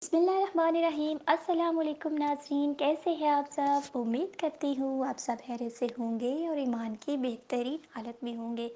बिस्मिल्लाहिर्रहमानिर्रहीम। अस्सलाम वालेकुम नाज़रीन, कैसे हैं आप सब। उम्मीद करती हूँ आप सब खैरियत से होंगे और ईमान की बेहतरीन हालत में होंगे।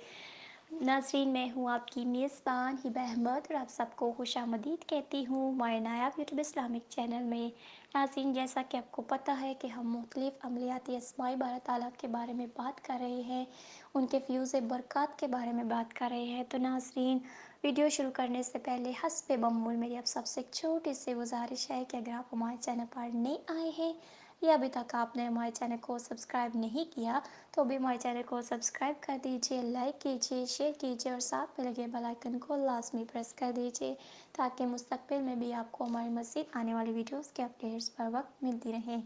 नाज़रीन, मैं हूँ आपकी मेज़बान हिबा अहमद और आप सबको खुशामदीद कहती हूँ my Nayab YouTube Islamic channel में। नाज़रीन, जैसा कि आपको पता है कि हम मुख्तलिफ़ अमलियाती अस्माए बारह ताला के बारे में बात कर रहे हैं, उनके फ्यूज़ बरक़ात के बारे में बात कर रहे हैं। तो नाज़रीन, वीडियो शुरू करने से पहले हस्ब मामूल मेरी आप सबसे एक छोटी सी गुजारिश है कि अगर आप हमारे चैनल पर नए आए हैं या अभी तक आपने हमारे चैनल को सब्सक्राइब नहीं किया तो अभी हमारे चैनल को सब्सक्राइब कर दीजिए, लाइक कीजिए, शेयर कीजिए और साथ में लगे बेल आइकन को लाजमी प्रेस कर दीजिए ताकि मुस्तकबिल में भी आपको हमारी मज़ीद आने वाली वीडियोस के अपडेट्स पर वक्त मिलती रहें।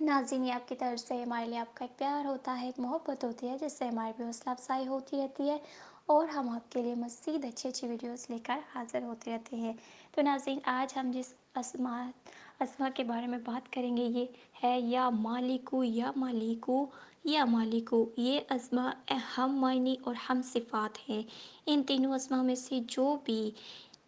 नाज़रीन, ये आपकी तरफ से हमारे लिए आपका एक प्यार होता है, एक मोहब्बत होती है जिससे हमारी भी हौसला अफजाई होती रहती है और हम आपके लिए मज़ीद अच्छी अच्छी वीडियोस लेकर हाज़िर होते रहते हैं। तो नाज़रीन, आज हम जिस अस्मा के बारे में बात करेंगे ये है या मालिकू या मालिकू या मालिकू। ये अस्मा हम मायनी और हम सिफ़ात हैं। इन तीनों अस्मा में से जो भी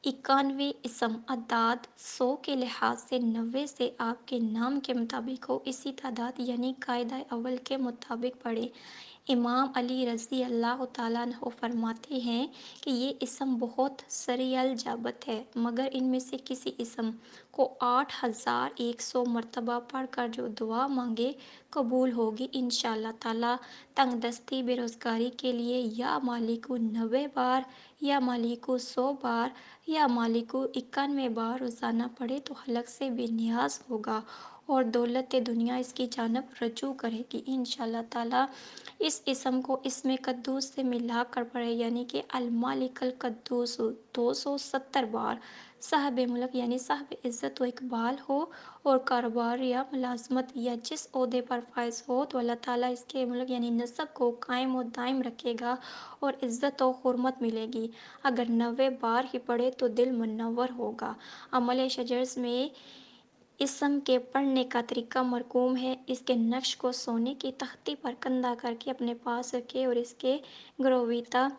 91 इसम अदाद 100 के लिहाज से 90 से आपके नाम के मुताबिक हो, इसी तादाद यानी कायदा अव्वल के मुताबिक पढ़े। इमाम अली रज़ी अल्लाह ताला अन्हु फरमाते हैं कि ये इसम बहुत सरियल जाबत है, मगर इनमें से किसी इसम को 8100 मरतबा पढ़कर जो दुआ मांगे कबूल होगी इंशाअल्लाह ताला। तंगदस्ती बेरोज़गारी के लिए या मालिकू 90 बार या मालिकू 100 बार या मालिकू 91 बार रोज़ाना पढ़े तो हलक से बेनियाज होगा और दौलत दुनिया इसकी जानब रजू करेगी इंशाअल्लाह ताला। इस इसम को इसमें कद्दूस से मिला कर पढ़े यानी कि अल मालिकल कद्दूस 270 बार। साहब मुल्क यानी साहब इज़्ज़त व इकबाल हो और कारोबार या मुलाजमत या जिस ओहदे पर फायज हो तो अल्लाह ताला इसके मुल्क यानी नसब को कायम और दायम रखेगा और इज़्ज़त और हुर्मत मिलेगी। अगर 90 बार ही पढ़े तो दिल मुनव्वर होगा। अमल शजर्स में इसम के पढ़ने का तरीका मरकूम है। इसके नक्श को सोने की तख्ती पर कंधा करके अपने पास रखे और इसके ग्रोविता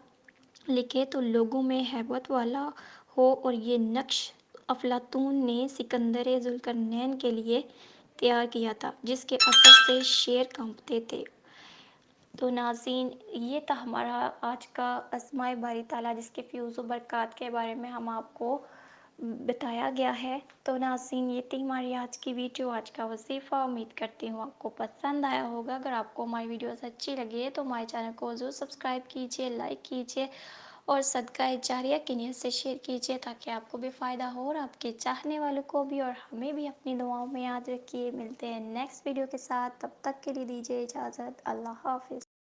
लिखे तो लोगों में हैबत वाला हो। और ये नक्श अफलातून ने सिकंदर जुल्करनैन के लिए तैयार किया था जिसके असर से शेर कांपते थे। तो नाज़रीन, ये था हमारा आज का अस्माए बारी ताला जिसके फ्यूज़ व बरक़ात के बारे में हम आपको बताया गया है। तो नाज़रीन, ये थी हमारी आज की वीडियो, आज का वजीफ़ा। उम्मीद करती हूँ आपको पसंद आया होगा। अगर आपको हमारी वीडियोस अच्छी लगी है तो हमारे चैनल को ज़रूर सब्सक्राइब कीजिए, लाइक कीजिए और सदका जारिया की नीयत से शेयर कीजिए ताकि आपको भी फ़ायदा हो और आपके चाहने वालों को भी, और हमें भी अपनी दुआओं में याद रखिए। मिलते हैं नेक्स्ट वीडियो के साथ, तब तक के लिए दीजिए इजाज़त। अल्लाह हाफ़िज़।